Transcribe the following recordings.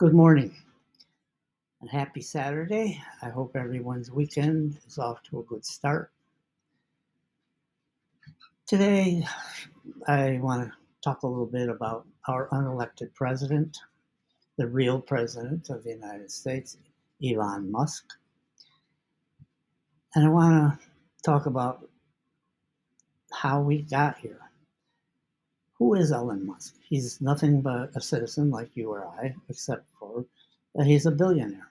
Good morning and happy Saturday. I hope everyone's weekend is off to a good start. Today, I want to talk a little bit about our unelected president, the real president of the United States, Elon Musk. And I want to talk about how we got here. Who is Elon Musk? He's nothing but a citizen like you or I, except for that he's a billionaire.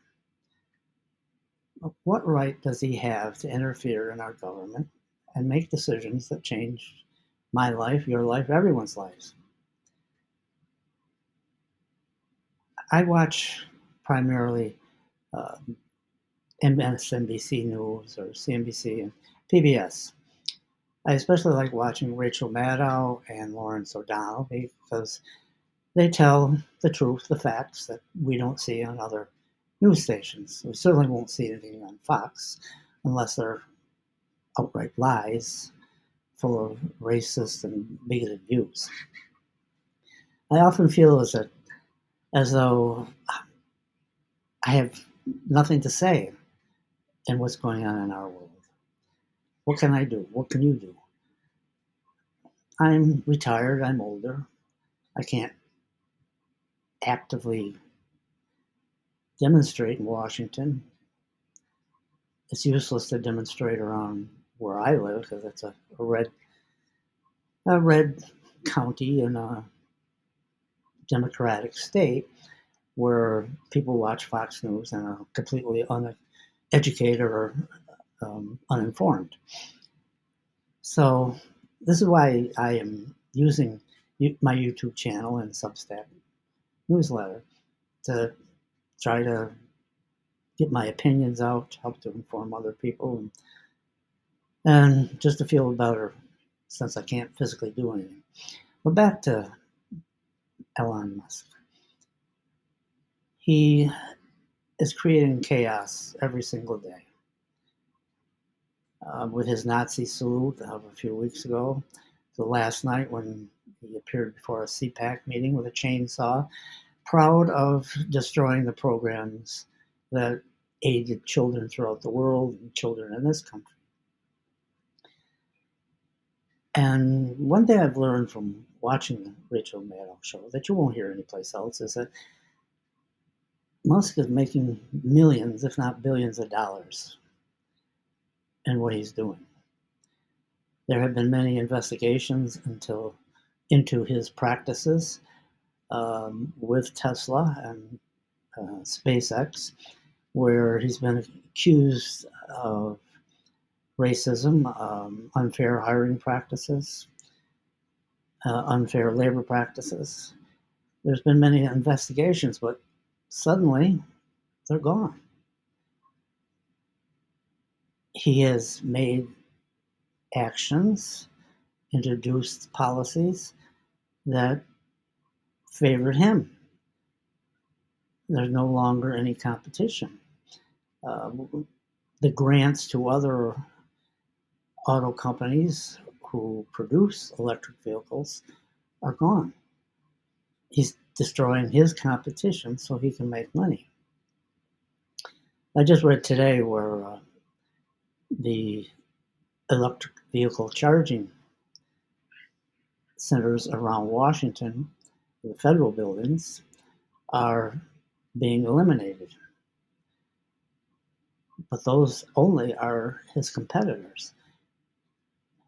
What right does he have to interfere in our government and make decisions that change my life, your life, everyone's lives? I watch primarily uh, MSNBC News or CNBC and PBS. I especially like watching Rachel Maddow and Lawrence O'Donnell because they tell the truth, the facts that we don't see on other news stations. We certainly won't see anything on Fox unless they're outright lies full of racist and bigoted views. I often feel as though I have nothing to say in what's going on in our world. What can I do? What can you do? I'm retired. I'm older. I can't actively demonstrate in Washington. It's useless to demonstrate around where I live because it's a red county in a Democratic state where people watch Fox News and are completely uneducated or uninformed. So this is why I am using my YouTube channel and Substack newsletter to try to get my opinions out, help to inform other people, and just to feel better since I can't physically do anything. But back to Elon Musk. He is creating chaos every single day. With his Nazi salute of a few weeks ago, the last night when he appeared before a CPAC meeting with a chainsaw, proud of destroying the programs that aided children throughout the world and children in this country. And one thing I've learned from watching the Rachel Maddow show that you won't hear anyplace else is that Musk is making millions, if not billions of dollars in what he's doing. There have been many investigations into his practices with Tesla and SpaceX, where he's been accused of racism, unfair hiring practices, unfair labor practices. There's been many investigations, but suddenly they're gone. He has made actions, introduced policies that favored him. There's no longer any competition. Uh, the grants to other auto companies who produce electric vehicles are gone. He's destroying his competition so he can make money. I just read today where the electric vehicle charging centers around Washington, the federal buildings, are being eliminated. But those only are his competitors.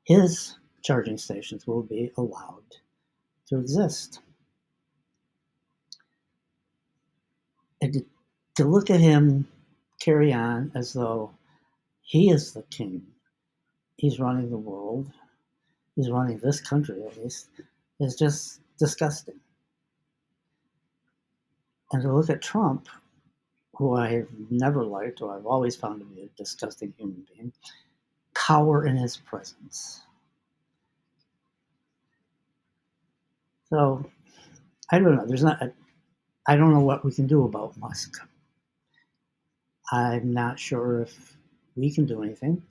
His charging stations will be allowed to exist. And to look at him carry on as though he is the king, he's running the world, he's running this country at least, is just disgusting. And to look at Trump, who I have never liked, or I've always found to be a disgusting human being, cower in his presence. So I don't know. I don't know what we can do about Musk. I'm not sure if we can do anything.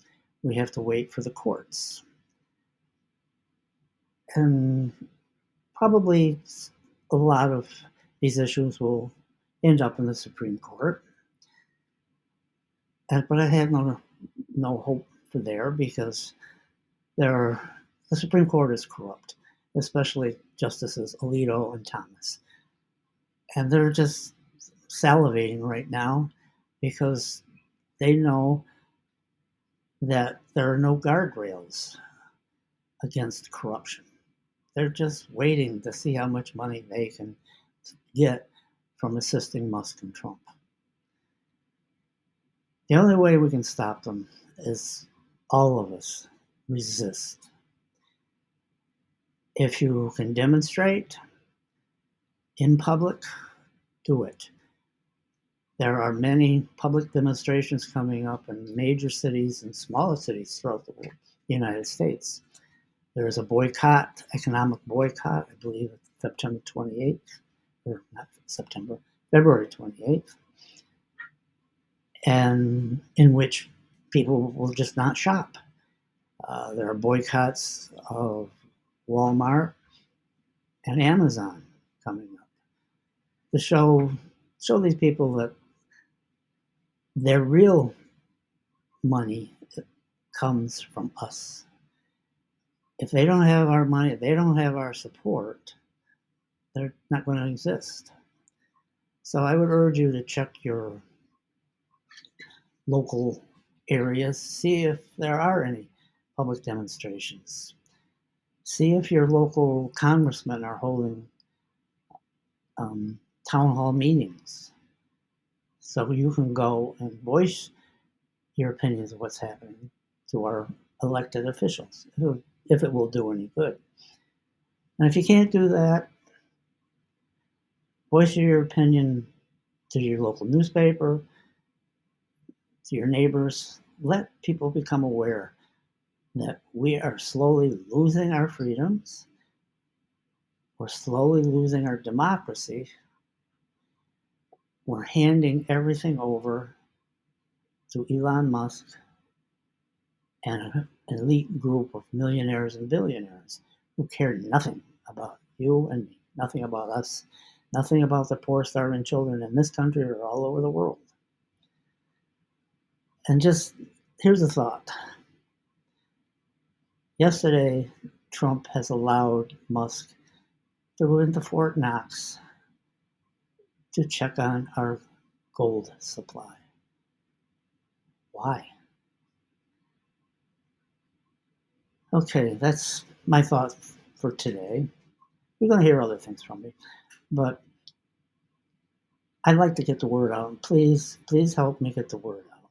We have to wait for the courts. And probably a lot of these issues will end up in the Supreme Court. But I have no hope for there because the Supreme Court is corrupt, especially Justices Alito and Thomas. And they're just salivating right now because they know that there are no guardrails against corruption. They're just waiting to see how much money they can get from assisting Musk and Trump. The only way we can stop them is all of us resist. If you can demonstrate in public, do it. There are many public demonstrations coming up in major cities and smaller cities throughout the United States. There is a boycott, economic boycott, I believe September 28th, or not September, February 28th, and in which people will just not shop. There are boycotts of Walmart and Amazon coming up to show these people that their real money comes from us. If they don't have our money, if they don't have our support, they're not going to exist. So I would urge you to check your local areas, see if there are any public demonstrations. See if your local congressmen are holding town hall meetings so you can go and voice your opinions of what's happening to our elected officials, if it will do any good. And if you can't do that, voice your opinion to your local newspaper, to your neighbors. Let people become aware that we are slowly losing our freedoms. We're slowly losing our democracy. We're handing everything over to Elon Musk and an elite group of millionaires and billionaires who care nothing about you and me, nothing about us, nothing about the poor, starving children in this country or all over the world. And just here's a thought. Yesterday, Trump has allowed Musk to go into Fort Knox to check on our gold supply. Why? Okay, that's my thought for today. You're going to hear other things from me, but I'd like to get the word out. Please help me get the word out.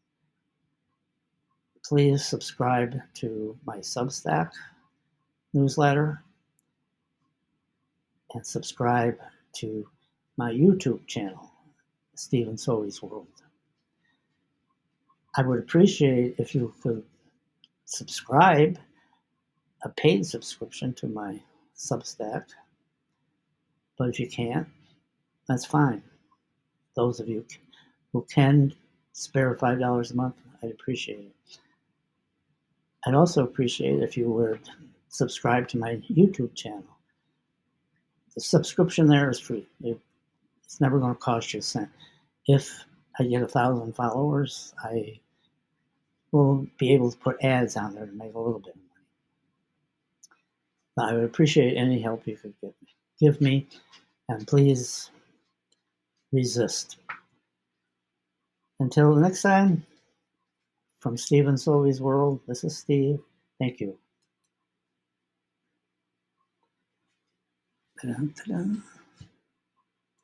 Please subscribe to my Substack newsletter and subscribe to my YouTube channel, Stephen Sovey's World. I would appreciate if you could subscribe, a paid subscription to my Substack, but if you can't, that's fine. Those of you who can spare $5 a month, I'd appreciate it. I'd also appreciate it if you would subscribe to my YouTube channel. The subscription there is free. It's never going to cost you a cent. If I get 1,000 followers, I will be able to put ads on there to make a little bit of money. I would appreciate any help you could give me, and please resist. Until next time, from Stephen Sovey's World, this is Steve. Thank you. Ta-da, ta-da.